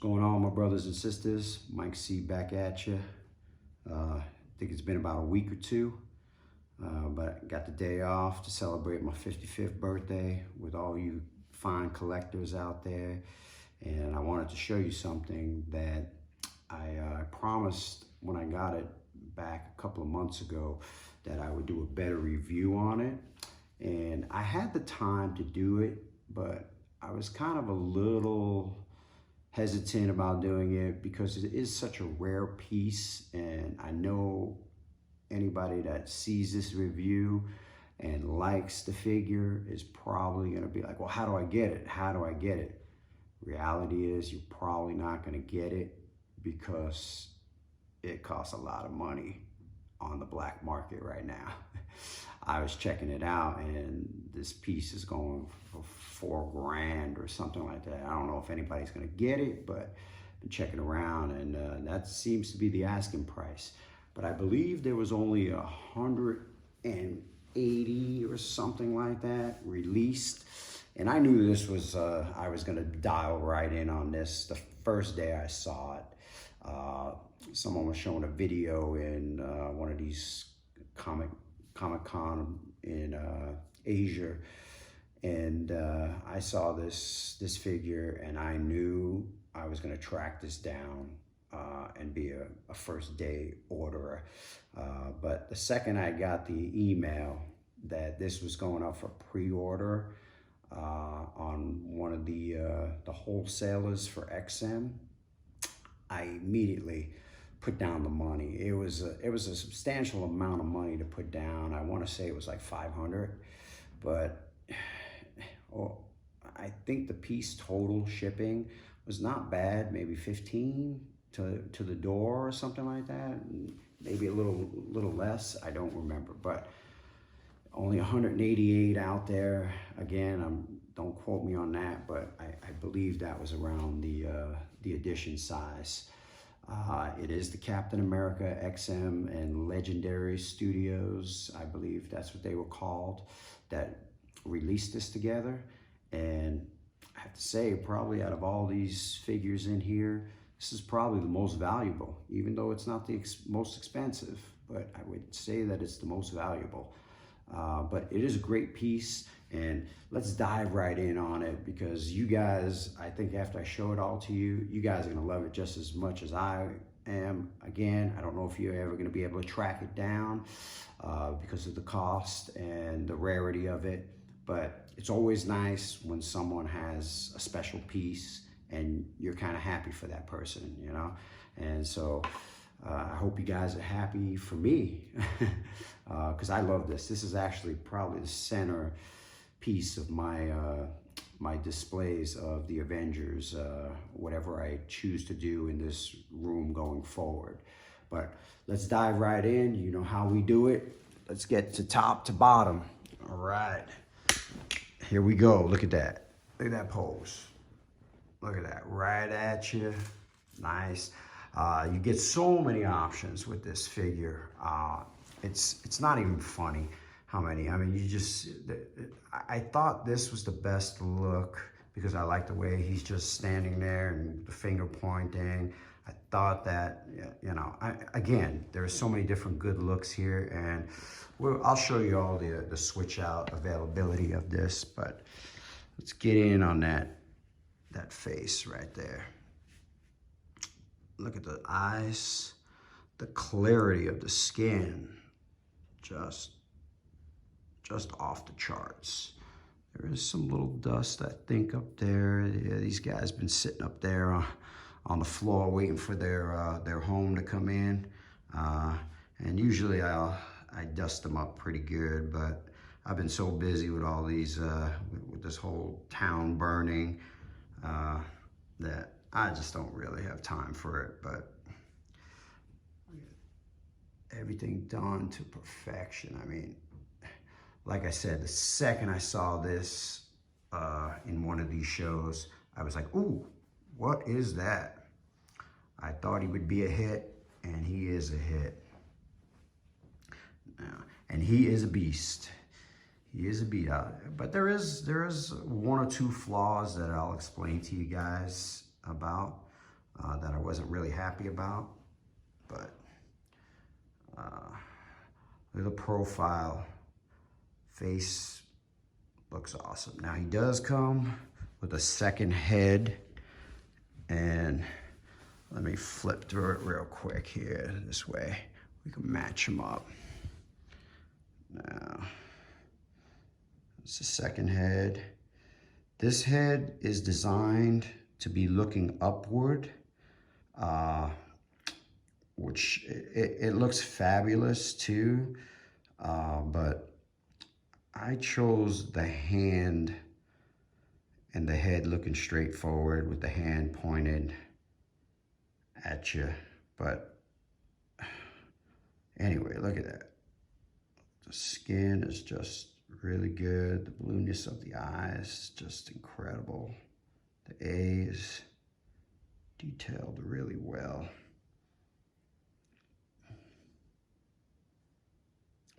Going on, my brothers and sisters? Mike C back at you. I think it's been about a week or two, but I got the day off to celebrate my 55th birthday with all you fine collectors out there. And I wanted to show you something that I promised when I got it back a couple of months ago that I would do a better review on it. And I had the time to do it, but I was kind of a little hesitant about doing it because it is such a rare piece, and I know anybody that sees this review and likes the figure is probably going to be like, well, how do I get it? How do I get it? Reality is you're probably not going to get it because it costs a lot of money on the black market right now. I was checking it out and this piece is going for $4 grand or something like that. I don't know if anybody's gonna get it, but I've been checking around and that seems to be the asking price. But I believe there was only 180 or something like that released. And I knew this was, I was gonna dial right in on this the first day I saw it. Someone was showing a video in one of these Comic-Con in Asia, and I saw this figure and I knew I was going to track this down and be a first day orderer. But the second I got the email that this was going up for pre-order on one of the wholesalers for XM, I immediately put down the money. It was a substantial amount of money to put down. I want to say it was like 500, but I think the piece total shipping was not bad. Maybe 15 to the door or something like that. Maybe a little less. I don't remember, but only 188 out there. Again, don't quote me on that, but I believe that was around the edition size. It is the Captain America XM and Legendary Studios, I believe that's what they were called, that released this together. And I have to say, probably out of all these figures in here, this is probably the most valuable, even though it's not the most expensive, but I would say that it's the most valuable. But it is a great piece, and let's dive right in on it because you guys, I think after I show it all to you, you guys are gonna love it just as much as I am. Again, I don't know if you're ever gonna be able to track it down because of the cost and the rarity of it, but it's always nice when someone has a special piece and you're kind of happy for that person, you know? And so I hope you guys are happy for me because I love this. This is actually probably the center piece of my my displays of the Avengers, whatever I choose to do in this room going forward. But let's dive right in. You know how we do it. Let's get to top to bottom. All right, here we go. Look at that. Look at that pose. Look at that, right at you. Nice. You get so many options with this figure. It's not even funny how many. I mean, I thought this was the best look because I like the way he's just standing there and the finger pointing. I thought that, you know, again, there are so many different good looks here, and I'll show you all the switch out availability of this, but let's get in on that face right there. Look at the eyes, the clarity of the skin, just off the charts. There is some little dust, I think, up there. Yeah, these guys been sitting up there on the floor waiting for their home to come in. And usually I dust them up pretty good, but I've been so busy with all these, with this whole town burning, that I just don't really have time for it. But everything done to perfection. I mean, like I said, the second I saw this in one of these shows, I was like, ooh, what is that? I thought he would be a hit, and he is a hit. And he is a beast. He is a beast. But there is one or two flaws that I'll explain to you guys about. that I wasn't really happy about. But look at the profile. Face looks awesome. Now he does come with a second head, and let me flip through it real quick here. This way we can match them up. Now, it's the second head. This head is designed to be looking upward, which it looks fabulous too, but I chose the hand and the head looking straight forward with the hand pointed at you. But anyway, look at that. The skin is just really good. The blueness of the eyes, just incredible. The A is detailed really well.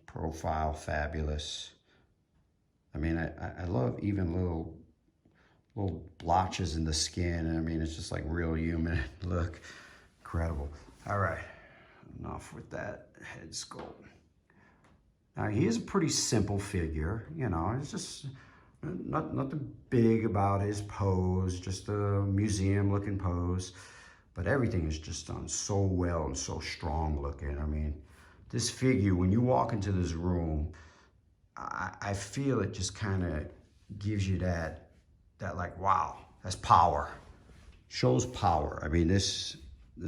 Profile, fabulous. I mean, I love even little blotches in the skin. I mean, it's just like real human look. Incredible. All right, enough with that head sculpt. Now, he is a pretty simple figure, you know, it's just nothing big about his pose, just a museum looking pose, but everything is just done so well and so strong looking. I mean, this figure, when you walk into this room, I feel it just kind of gives you that like, wow, that's power. Shows power. I mean, this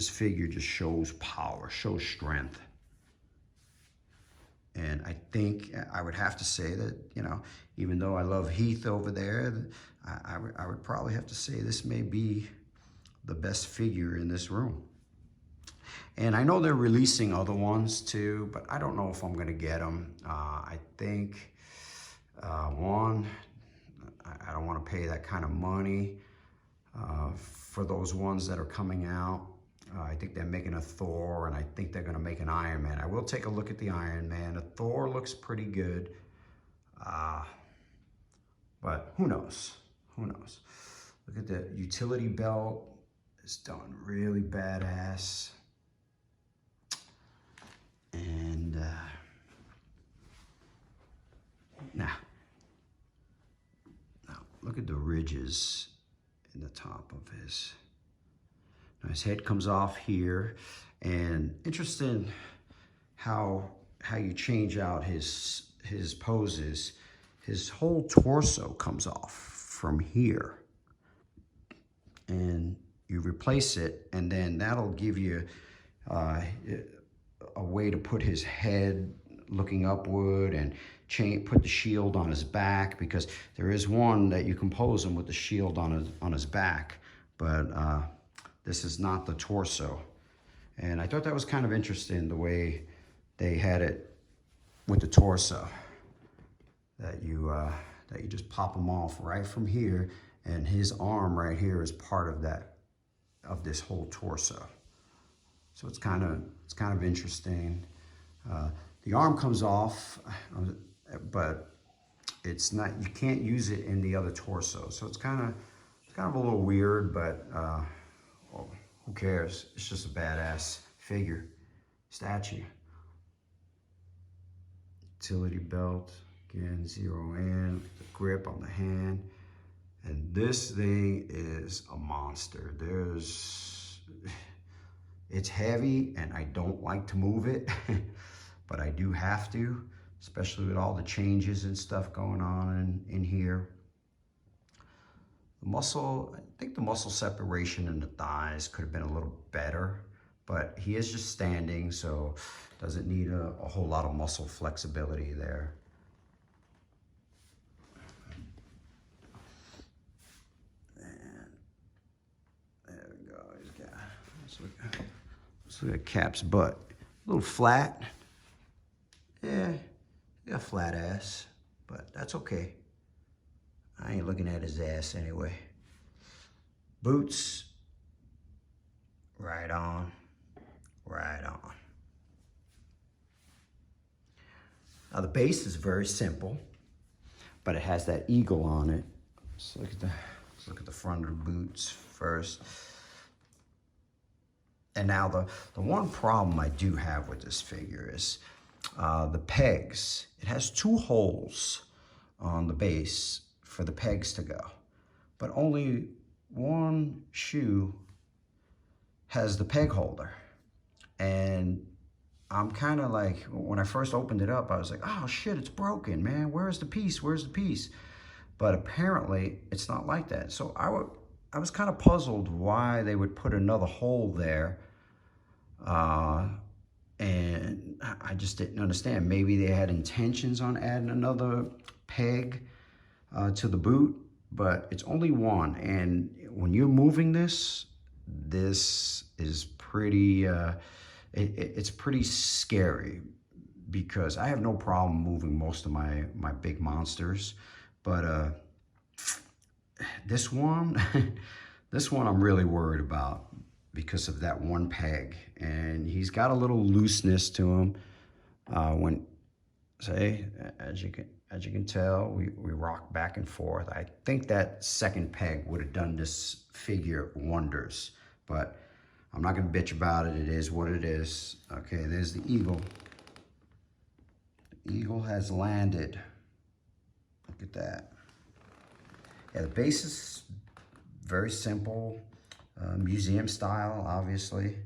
figure just shows power, shows strength. And I think I would have to say that, you know, even though I love Heath over there, I would probably have to say this may be the best figure in this room. And I know they're releasing other ones too, but I don't know if I'm gonna get them. I think, one, I don't wanna pay that kind of money for those ones that are coming out. I think they're making a Thor, and I think they're gonna make an Iron Man. I will take a look at the Iron Man. A Thor looks pretty good, but who knows? Who knows? Look at the utility belt. It's done really badass. And now look at the ridges in the top of his. Now his head comes off here, and interesting how you change out his poses. His whole torso comes off from here, and you replace it, and then that'll give you a way to put his head looking upward and put the shield on his back, because there is one that you can pose him with the shield on his back, but this is not the torso. And I thought that was kind of interesting, the way they had it with the torso, that you just pop him off right from here, and his arm right here is part of this whole torso. So it's kind of interesting. The arm comes off, but it's not. You can't use it in the other torso. So it's kind of a little weird, but well, who cares? It's just a badass figure, statue. Utility belt, again, zero in, the grip on the hand. And this thing is a monster. It's heavy, and I don't like to move it, but I do have to, especially with all the changes and stuff going on in here. The muscle, I think the muscle separation in the thighs could have been a little better, but he is just standing, so doesn't need a whole lot of muscle flexibility there. And there we go. He's got, let's look at Cap's butt. A little flat. Yeah, got a flat ass, but that's okay. I ain't looking at his ass anyway. Boots, right on, right on. Now the base is very simple, but it has that eagle on it. Let's look at the front of the boots first. And now the one problem I do have with this figure is the pegs. It has 2 holes on the base for the pegs to go, but only one shoe has the peg holder. And I'm kind of like, when I first opened it up, I was like, oh shit, it's broken, man. Where's the piece? Where's the piece? But apparently it's not like that. So I was kind of puzzled why they would put another hole there. And I just didn't understand. Maybe they had intentions on adding another peg to the boot, but it's only one. And when you're moving this is pretty, it's pretty scary, because I have no problem moving most of my big monsters, but this one, this one I'm really worried about because of that one peg, and he's got a little looseness to him. As you can tell, we rock back and forth. I think that second peg would have done this figure wonders, but I'm not gonna bitch about it. It is what it is. Okay, there's the eagle. The eagle has landed. Look at that. Yeah, the base is very simple, museum style, obviously.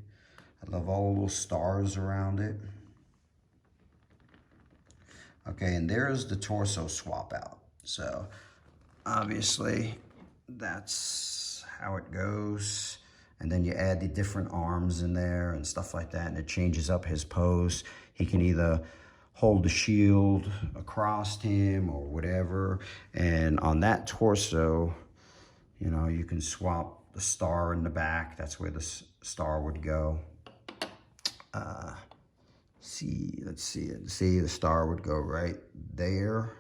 I love all the little stars around it. Okay, and there's the torso swap out. So obviously that's how it goes. And then you add the different arms in there and stuff like that, and it changes up his pose. He can either hold the shield across him or whatever. And on that torso, you know, you can swap the star in the back. That's where the star would go. Let's see it. See, the star would go right there.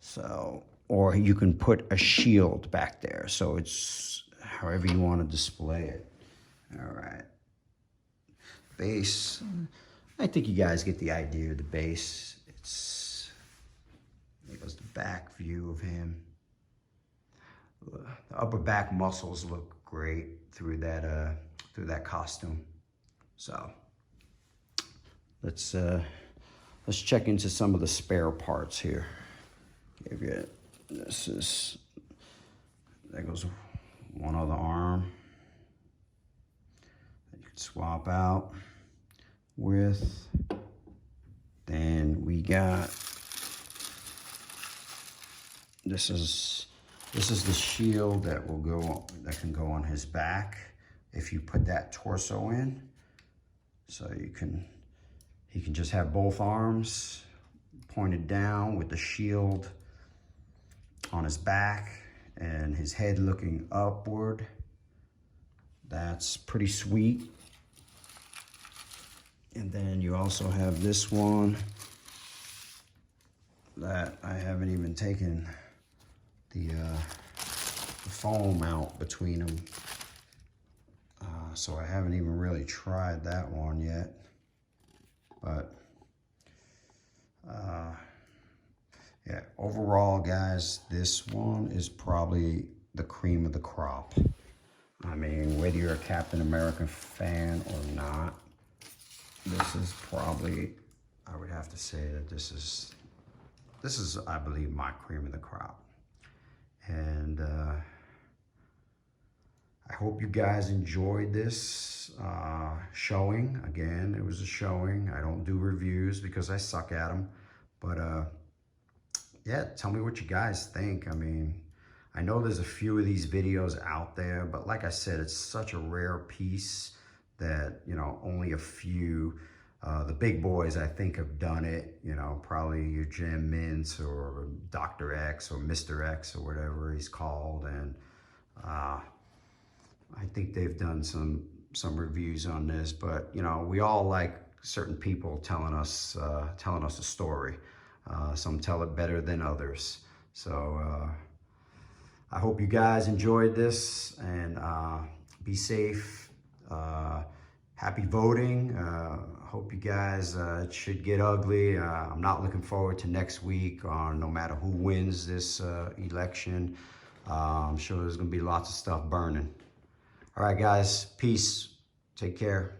So, or you can put a shield back there. So it's however you want to display it. All right. Base. I think you guys get the idea of the base. It was the back view of him. The upper back muscles look great through that costume. So let's check into some of the spare parts here. There goes one other arm that you can swap out with. Then we got, this is the shield that can go on his back if you put that torso in. So he can just have both arms pointed down with the shield on his back and his head looking upward. That's pretty sweet. And then you also have this one that I haven't even taken the foam out between them. So I haven't even really tried that one yet. But yeah, overall, guys, this one is probably the cream of the crop. I mean, whether you're a Captain America fan or not, this is probably, I would have to say that this is, I believe, my cream of the crop. And I hope you guys enjoyed this showing. Again, it was a showing. I don't do reviews because I suck at them. But yeah, tell me what you guys think. I mean, I know there's a few of these videos out there, but like I said, it's such a rare piece that, you know, only a few, the big boys I think have done it, you know, probably your Jim Mintz or Dr. X or Mr. X or whatever he's called. And I think they've done some reviews on this, but you know, we all like certain people telling us a story. Some tell it better than others. So I hope you guys enjoyed this, and be safe. Happy voting. Hope you guys, it should get ugly. I'm not looking forward to next week on no matter who wins this election. I'm sure there's gonna be lots of stuff burning. All right, guys, peace. Take care.